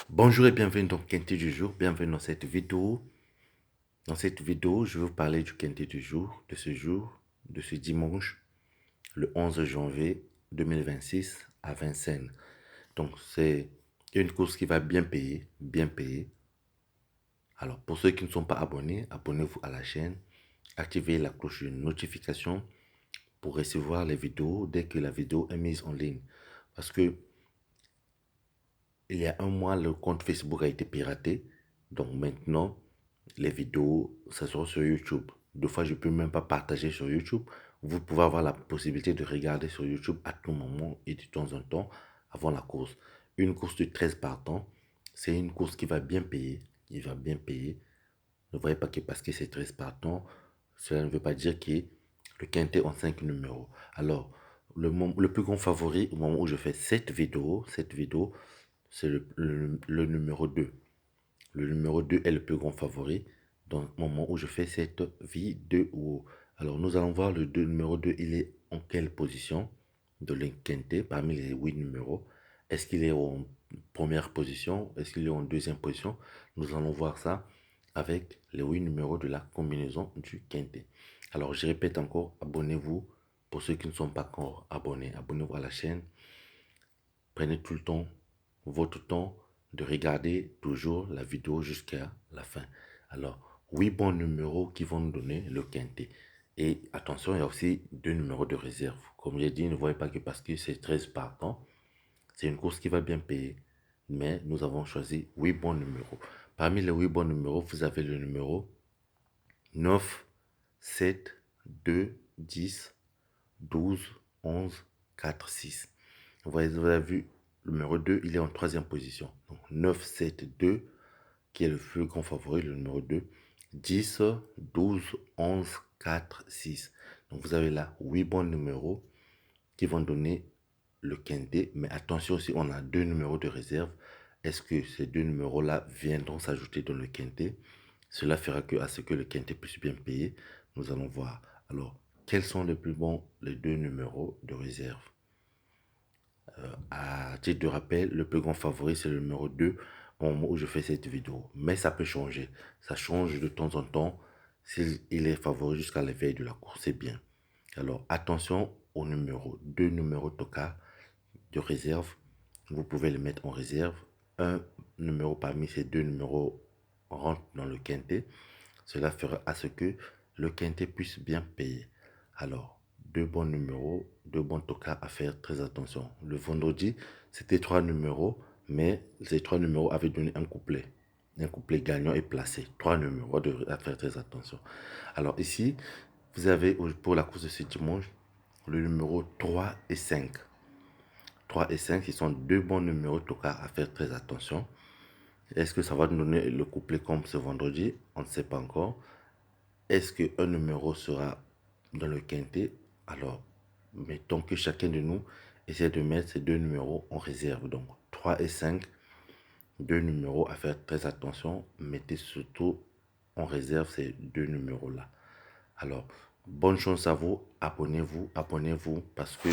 Bonjour et bienvenue dans Quintet du jour, bienvenue dans cette vidéo. Dans cette vidéo, je vais vous parler du Quintet du jour, de ce dimanche, le 11 janvier 2026 à Vincennes. Donc c'est une course qui va bien payer, bien payer. Alors pour ceux qui ne sont pas abonnés, abonnez-vous à la chaîne, activez la cloche de notification pour recevoir les vidéos dès que la vidéo est mise en ligne. Parce que il y a un mois, le compte Facebook a été piraté. Donc maintenant, les vidéos, ça sera sur YouTube. Deux fois, je ne peux même pas partager sur YouTube. Vous pouvez avoir la possibilité de regarder sur YouTube à tout moment et de temps en temps avant la course. Une course de 13 partants, c'est une course qui va bien payer. Il va bien payer. Ne voyez pas que parce que c'est 13 partants, cela ne veut pas dire que le quintet en 5 numéros. Alors, le plus grand favori au moment où je fais cette vidéo, c'est le numéro 2. Le numéro 2 est le plus grand favori dans le moment où je fais cette vidéo. Alors, nous allons voir numéro 2, il est en quelle position de l'quintet parmi les 8 numéros. Est-ce qu'il est en première position? Est-ce qu'il est en deuxième position? Nous allons voir ça avec les 8 numéros de la combinaison du quintet. Alors, je répète encore, abonnez-vous pour ceux qui ne sont pas encore abonnés. Abonnez-vous à la chaîne. Prenez tout le temps, votre temps de regarder toujours la vidéo jusqu'à la fin. Alors, 8 bons numéros qui vont nous donner le quintet. Et attention, il y a aussi 2 numéros de réserve. Comme j'ai dit, ne voyez pas que parce que c'est 13 partants, c'est une course qui va bien payer. Mais nous avons choisi 8 bons numéros. Parmi les 8 bons numéros, vous avez le numéro 9, 7, 2, 10, 12, 11, 4, 6. Vous avez vu, le numéro 2, il est en troisième position. Donc 9, 7, 2, qui est le plus grand favori, le numéro 2. 10, 12, 11, 4, 6. Donc vous avez là 8 bons numéros qui vont donner le quintet. Mais attention aussi, on a 2 numéros de réserve. Est-ce que ces 2 numéros-là viendront s'ajouter dans le quintet? Cela fera que à ce que le quintet puisse bien payer. Nous allons voir. Alors, quels sont les plus bons, les 2 numéros de réserve? À titre de rappel, le plus grand favori, c'est le numéro 2 au moment où je fais cette vidéo. Mais ça peut changer. Ça change de temps en temps. S'il est favori jusqu'à la veille de la course, c'est bien. Alors, attention au numéro 2 numéros Toka de réserve. Vous pouvez les mettre en réserve. Un numéro parmi ces 2 numéros rentre dans le quintet. Cela fera à ce que le quintet puisse bien payer. Alors, 2 bons tokas à faire très attention. Le vendredi, c'était 3 numéros, mais ces 3 numéros avaient donné un couplet. Un couplet gagnant et placé. 3 numéros à faire très attention. Alors ici, vous avez pour la course de ce dimanche, le numéro 3 et 5. 3 et 5, ce sont 2 bons numéros tokas à faire très attention. Est-ce que ça va nous donner le couplet comme ce vendredi? On ne sait pas encore. Est-ce qu'un numéro sera dans le quintet? Alors, mettons que chacun de nous essaie de mettre ces 2 numéros en réserve. Donc, 3 et 5, 2 numéros à faire très attention. Mettez surtout en réserve ces 2 numéros-là. Alors, bonne chance à vous. Abonnez-vous, abonnez-vous parce que